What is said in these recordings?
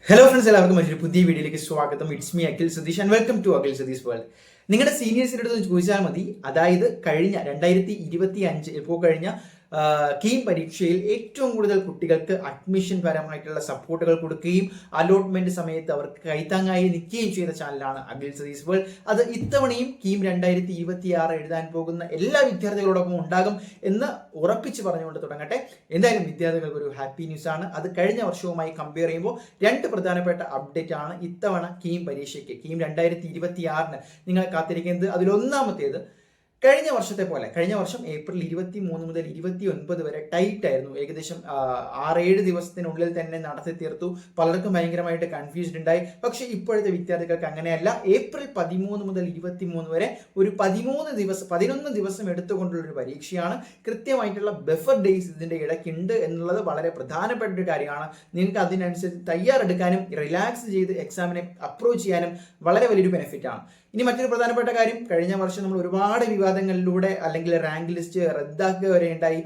Hello friends, എല്ലാവർക്കും മറ്റൊരു പുതിയ വീഡിയോയിലേക്ക് സ്വാഗതം. It's me Akhil Satheesh and welcome to Akhil Satheesh world. നിങ്ങളുടെ സീനിയേഴ്സിൻ്റെ അടുത്ത് ചോദിച്ചാൽ മതി. അതായത് കഴിഞ്ഞ 2025 ഇപ്പോൾ കഴിഞ്ഞ കീം പരീക്ഷയിൽ ഏറ്റവും കൂടുതൽ കുട്ടികൾക്ക് അഡ്മിഷൻ പരമായിട്ടുള്ള സപ്പോർട്ടുകൾ കൊടുക്കുകയും അലോട്ട്മെന്റ് സമയത്ത് അവർക്ക് കൈത്താങ്ങായി നിൽക്കുകയും ചെയ്ത ചാനലാണ് അഖിൽ സതീഷ് വേൾഡ്. അത് ഇത്തവണയും കീം 2026 എഴുതാൻ പോകുന്ന എല്ലാ വിദ്യാർത്ഥികളോടൊപ്പം ഉണ്ടാകും എന്ന് ഉറപ്പിച്ച് പറഞ്ഞുകൊണ്ട് തുടങ്ങട്ടെ. എന്തായാലും വിദ്യാർത്ഥികൾക്ക് ഒരു ഹാപ്പി ന്യൂസ് ആണ്. അത് കഴിഞ്ഞ വർഷവുമായി കമ്പയർ ചെയ്യുമ്പോൾ രണ്ട് പ്രധാനപ്പെട്ട അപ്ഡേറ്റ് ആണ് ഇത്തവണ കീം പരീക്ഷയ്ക്ക്, കീം 2026 നിങ്ങൾ കാത്തിരിക്കുന്നത്. അതിലൊന്നാമത്തേത്, കഴിഞ്ഞ വർഷത്തെ പോലെ കഴിഞ്ഞ വർഷം ഏപ്രിൽ 23 മുതൽ 29 വരെ ടൈറ്റ് ആയിരുന്നു. ഏകദേശം 6-7 ദിവസത്തിനുള്ളിൽ തന്നെ നടത്തി തീർത്തു. പലർക്കും ഭയങ്കരമായിട്ട് കൺഫ്യൂസ്ഡ് ഉണ്ടായി. പക്ഷേ ഇപ്പോഴത്തെ വിദ്യാർത്ഥികൾക്ക് അങ്ങനെയല്ല. ഏപ്രിൽ 13 മുതൽ 23 വരെ ഒരു 11 ദിവസം എടുത്തുകൊണ്ടുള്ള ഒരു പരീക്ഷയാണ്. കൃത്യമായിട്ടുള്ള ബഫർ ഡേയ്സ് ഇതിൻ്റെ ഇടയ്ക്കുണ്ട് എന്നുള്ളത് വളരെ പ്രധാനപ്പെട്ട ഒരു കാര്യമാണ്. നിങ്ങൾക്ക് അതിനനുസരിച്ച് തയ്യാറെടുക്കാനും റിലാക്സ് ചെയ്ത് എക്സാമിനെ അപ്രോച്ച് ചെയ്യാനും വളരെ വലിയൊരു ബെനിഫിറ്റ് ആണ്. ഇനി മറ്റൊരു പ്രധാനപ്പെട്ട കാര്യം, കഴിഞ്ഞ വർഷം നമ്മൾ ഒരുപാട് വിവാദങ്ങളിലൂടെ അല്ലെങ്കിൽ റാങ്ക് ലിസ്റ്റ് റദ്ദാക്കുക വരെ ഉണ്ടായി.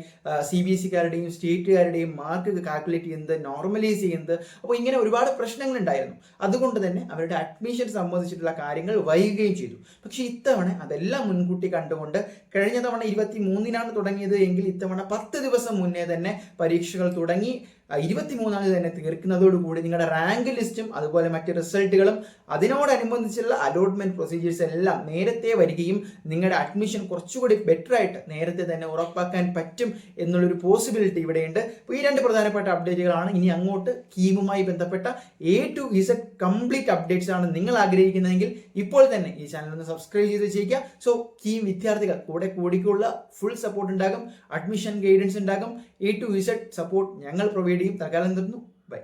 CBSE-കാരുടെയും സ്റ്റേറ്റുകാരുടെയും മാർക്ക് കാൽക്കുലേറ്റ് ചെയ്യുന്നത്, നോർമലൈസ് ചെയ്യുന്നത്, അപ്പോൾ ഇങ്ങനെ ഒരുപാട് പ്രശ്നങ്ങൾ ഉണ്ടായിരുന്നു. അതുകൊണ്ട് തന്നെ അവരുടെ അഡ്മിഷൻ സംബന്ധിച്ചിട്ടുള്ള കാര്യങ്ങൾ വൈകുകയും ചെയ്തു. പക്ഷേ ഇത്തവണ അതെല്ലാം മുൻകൂട്ടി കണ്ടുകൊണ്ട്, കഴിഞ്ഞ തവണ 23-നാണ് തുടങ്ങിയത് എങ്കിൽ ഇത്തവണ 10 ദിവസം മുന്നേ തന്നെ പരീക്ഷകൾ തുടങ്ങി 23-ാം തീയതി തന്നെ തീർക്കുന്നതോടുകൂടി നിങ്ങളുടെ റാങ്ക് ലിസ്റ്റും അതുപോലെ മറ്റ് റിസൾട്ടുകളും അതിനോടനുബന്ധിച്ചുള്ള അലോട്ട്മെന്റ് പ്രൊസീജിയേഴ്സ് എല്ലാം നേരത്തെ വരികയും നിങ്ങളുടെ അഡ്മിഷൻ കുറച്ചുകൂടി ബെറ്റർ ആയിട്ട് നേരത്തെ തന്നെ ഉറപ്പാക്കാൻ പറ്റും എന്നുള്ളൊരു പോസിബിലിറ്റി ഇവിടെയുണ്ട്. അപ്പോൾ ഈ രണ്ട് പ്രധാനപ്പെട്ട അപ്ഡേറ്റുകളാണ്. ഇനി അങ്ങോട്ട് കീമുമായി ബന്ധപ്പെട്ട A to Z complete updates ആണ് നിങ്ങൾ ആഗ്രഹിക്കുന്നതെങ്കിൽ ഇപ്പോൾ തന്നെ ഈ ചാനൽ ഒന്ന് സബ്സ്ക്രൈബ് ചെയ്ത് വെച്ചേക്കുക. സോ കീം വിദ്യാർത്ഥികൾ കൂടിക്കുള്ള ഫുൾ സപ്പോർട്ട് ഉണ്ടാകും, അഡ്മിഷൻ ഗൈഡൻസ് ഉണ്ടാകും, A to Z സപ്പോർട്ട് ഞങ്ങൾ പ്രൊവൈഡ് ചെയ്യും. തൽക്കാലം നിർത്തുന്നു. ബൈ.